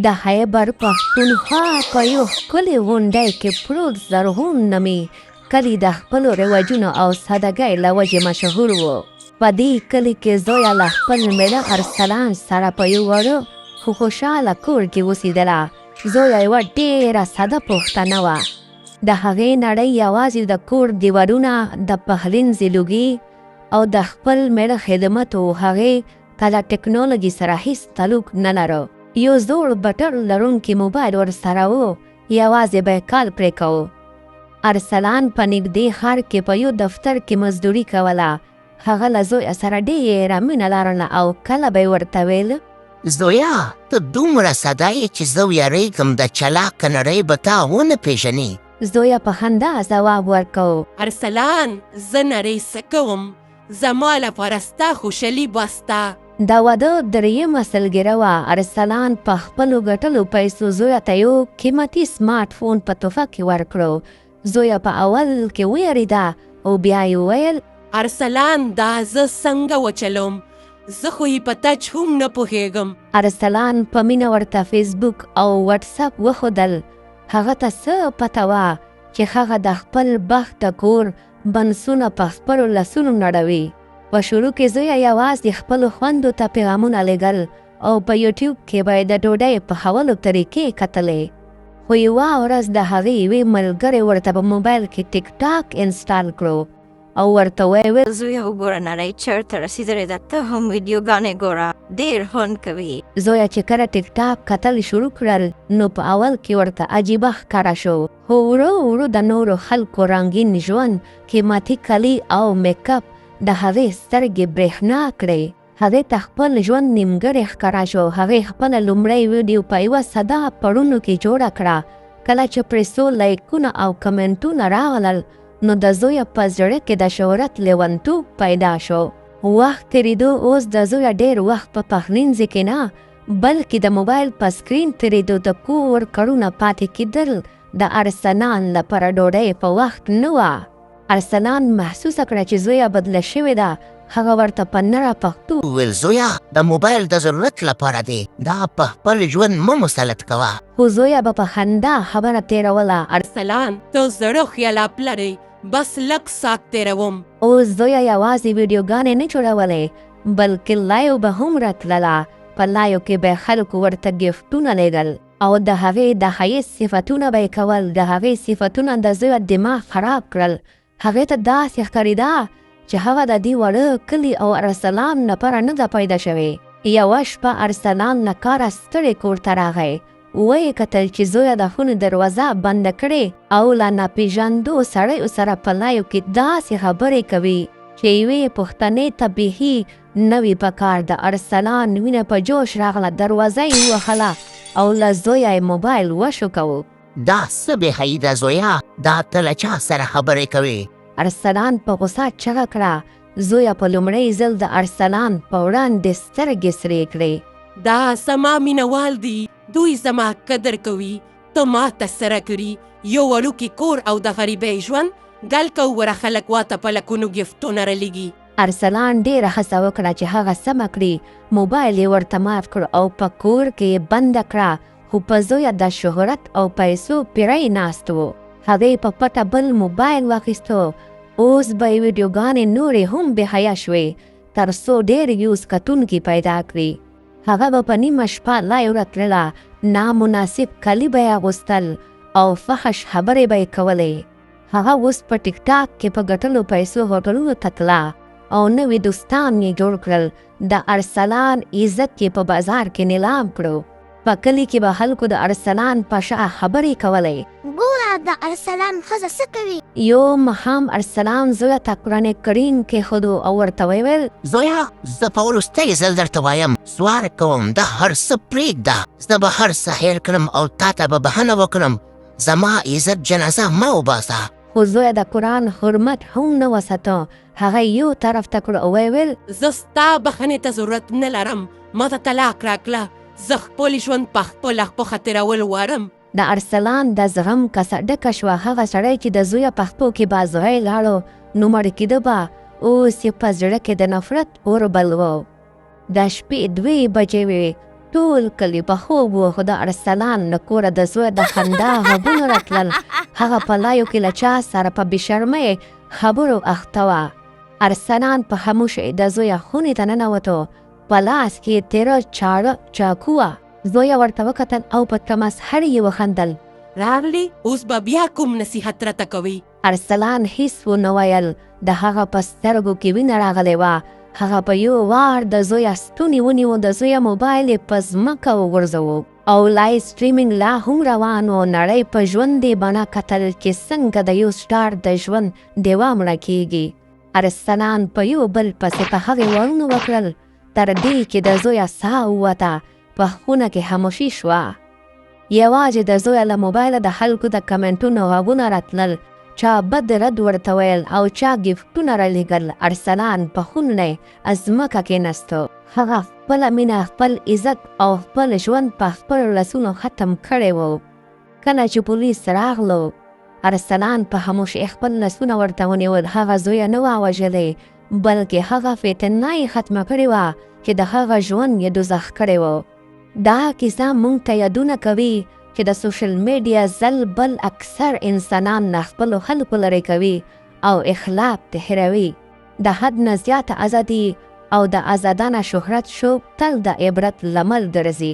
د خیبر پښتونخوا په یو ښکلي غونډۍ کې پروت زرغون نومي کلي د خپلو رواجونو او سادګۍ له وجې مشهور و. په دې کلي کې زویه له خپل مېړه ارسلان سره په یو وړه خو خوشحاله کور کې اوسېدله. زویه یوه ډېره ساده پښتنه وه. د هغې نړۍ یوازې د کور دیوالونه، د پخلنځي لوګي او د خپل مېړه خدمت و. هغې ته له ټکنالوژي سره هېڅ تعلق نه لرو. یو زوړ بټن لرونکی موبایل ورسره و، یوازې به یې کال پرې کوو. ارسلان په نږدې ښار کې په یو دفتر کې مزدوري کوله. هغه له زویه سره ډېره مینه لرله او کله به یې ورته ویل: زویا، ته دومره ساده یې چې زه ویرېږم د چلاقه نړۍ به تا ونه پېژني. زویه په خندا ځواب ورکو: ارسلان، زه نړۍ څه کوم؟ زما لپاره ستا خوشحالي بسته. د واده درېیمه سلګیره وه. ارسلان په خپلو ګټلو پیسو زویه ته یو قیمتي سمارټ فون په تحفه کې ورکړو. زویه په اول کې ویرېده او بیا یې وویل: ارسلان، دا زه څنګه وچلوم؟ زه خو یې په ټچ هم نه پوهېږم. ارسلان په مینه ورته فیسبوک او وټساپ وښودل. هغه ته څه پته وه چې هغه د خپل بخت د کور بنسونه په خپلو لاسونو نړوي. په شروع کې زویه یوازې خپلو خویندو ته پیغامونه لیږل او په یوټیوب کې به یې د ډوډۍ پخولو طریقې کتلې. خو یوه ورځ د هغې یوې ملګرې ورته په موبایل کې ټیک ټاک انسټال کړو او ورته ویل: زویه وګوره نړۍ چېرته رسېدلې ده، ته هم ویډیوګانې ګوره، ډېر خوند کوي. زویه چې کله ټیک ټاک کتل شروع کړل نو په اول کې ورته عجیبه ښکاره شو، خو ورو ورو د نورو خلکو رنګین ژوند، قیمتي کالي او میک اپ د هغې سترګې برېښنا کړې. هغې ته خپل ژوند نیمګړی ښکاره شو. هغې خپله لومړی ویډیو په یوه ساده پړونو کې جوړه کړه. کله چې پرې څو لایکونه او کمنټونه راغلل نو د زویه په زړه کې د شهرت لیونتوب پیدا شو. وخت تېرېدو اوس د زویه ډېر وخت په پخلنځي کې نه بلکې د موبایل په سکرین تېرېدو. د کور کارونه پاتې کېدل د ارسلان لپاره ډوډۍ په وخت نه وه. ارسلان محسوسه کړه چې زویه بدله شوې ده. هغه ورته په نره پښتو ویل: زویا، د موبایل د ضرورت لپاره دی، دا په خپل ژوند مه مسلط کوه. خو زویه به په خندا خبره تېروله. ارسلان، ته زړه خیالات لرې، بس لږ ساعت تېروم. اوس زویه یوازې ویډیوګانې نه جوړولې بلکې لایو به هم راتلله. په لایو کې به خلکو ورته ګفټونه لیږل او د هغې د ښایست صفتونه به یې کول. د هغې صفتونه د زویه دماغ خراب کړل. هغې ته داسې ښکارېده چې هغه د دې وړه کلي او ارسلان لپاره نه ده پیدا شوې. یوه شپه ارسلان له کاره ستړی کور ته راغی. ویې کتل چې زویه د خونې دروازه بنده کړې او له ناپېژندو سړیو سره په لایو کې داسې خبرې کوي چې یوې پښتنې ته بیخي نه وي په کار. د ارسلان وینه په جوش راغله. دروازه یې ووهله او له زویه یې موبایل وشوکاوه. دا څه بېحیي ده زویا، دا ته له چا سره خبرې کوې؟ ارسلان په غوسه چغه کړه. زویه په لومړی ځل د ارسلان په وړاندې سترګې سرې کړې. دا زما مینوال دي، دوی زما قدر کوي. ته ما ته سره کړي یو وړوکی کور او د غریبۍ ژوند. ګل کوه خلک واته په لکونو ګفټونه رالیږي. ارسلان ډېره هڅه وکړه چې هغه سمه کړي. موبایل یې ورته مات کړ او په کور کې یې بنده کړه. خو په زویه د شهرت او پیسو پیری ناست و. هغې په پټه بل موبایل واخیستو. اوس به یې ویډیوګانې نورې هم بېحیا شوې تر څو ډېر یوز کتونکي پیدا کړي. هغه به په نیمه شپه لایو راتلله. نامناسب کالي به یې اغوستل او فحش خبرې به یې کولې. هغه اوس په ټیک ټاک کې په ګټلو پیسو هوټلونو ته تله او نوي دوستان یې جوړ کړل. د ارسلان عزت یې په بازار کې نیلام کړو. په کلي کې به خلکو د ارسلان په شا خبرې کولې. ګوره د ارسلان ښځه څه کوي. یو ماښام ارسلان زویه ته قرآن کریم کېښودو او ورته ویل: زویا، زه په وروستی ځل درته وایم، سوال کوم دا هر څه پرېږده. زه به هر څه هېر کړم او تا ته به بښنه وکړم. زما عزت جنازه مه وباسه. خو زویه د قرآن حرمت هم نه وساته. هغه یو طرف ته کړ او ویل: زه ستا بښنې ته ضرورت نه لرم. ما ته طلاق راکړه. زه خپل ژوند په خپله پښه تېرول غواړم. د ارسلان د زغم کاسه ډکه شوه. هغه سړی چې د زویه پښتو کې بازوی لاړو نو مړ کېده به اوس یې په زړه کې د نفرت اور بل و. د شپې 2 بجې وې. ټول کلی په خوب و، خو د ارسلان له کوره د زوی د خندا غږونه راتلل. هغه په لایو کې له چا سره په بېشرمۍ خبرو اخته وه. ارسلان په خاموشۍ د زویه خونې ته ننوتو. په لاس کې تیره چاړه چاقو وه. زویه ورته وکتل او په تمسخر یې وخندل. راغلی اوس به بیا کوم نصیحت راته کوي؟ ارسلان هیڅ ونه ویل. د هغه په سترګو کې وینه راغلې وه. هغه په یو وار د زویه ستونی ونیو. د زویه موبایل یې په ځمکه وغورځوو او لایو سټریمینګ لا هم روان و. نړۍ په ژوندۍ بڼه کتل چې څنګه د یو سټار د ژوند ډیوه مړه کیږي. ارسلان په یو بل پسې په هغې ورونه وکړل تر دې چې د زویه ساه ووته. په خونه کې خاموشي شوه. یوازې د زویه له موبایله د خلکو د کمنټونو غږونه راتلل. چا بد رد ورته ویل او چا ګفټونه رالیږل. ارسلان په خونه ځمکه کېناستو. هغه خپله مینه، خپل عزت او خپل ژوند په خپلو لاسونو ختم کړی و. کله چې پولیس راغلو، ارسلان په خاموشۍ خپل لاسونه ورته ونیول. هغه زویه نه وه وژلی، بلکې هغه فتنه یې ختمه کړې وه چې د هغه ژوند یې دوزخ کړی و. دا کیسه موږ ته یادونه کوي چې د سوشل میډیا ځل بل اکثر انسانان له خپلو خلکو لرې کوي او اخلاق ته هېروي. د حد نه زیاته ازادي او د ازادانه شهرت شوق تل د عبرت لامل ګرځي.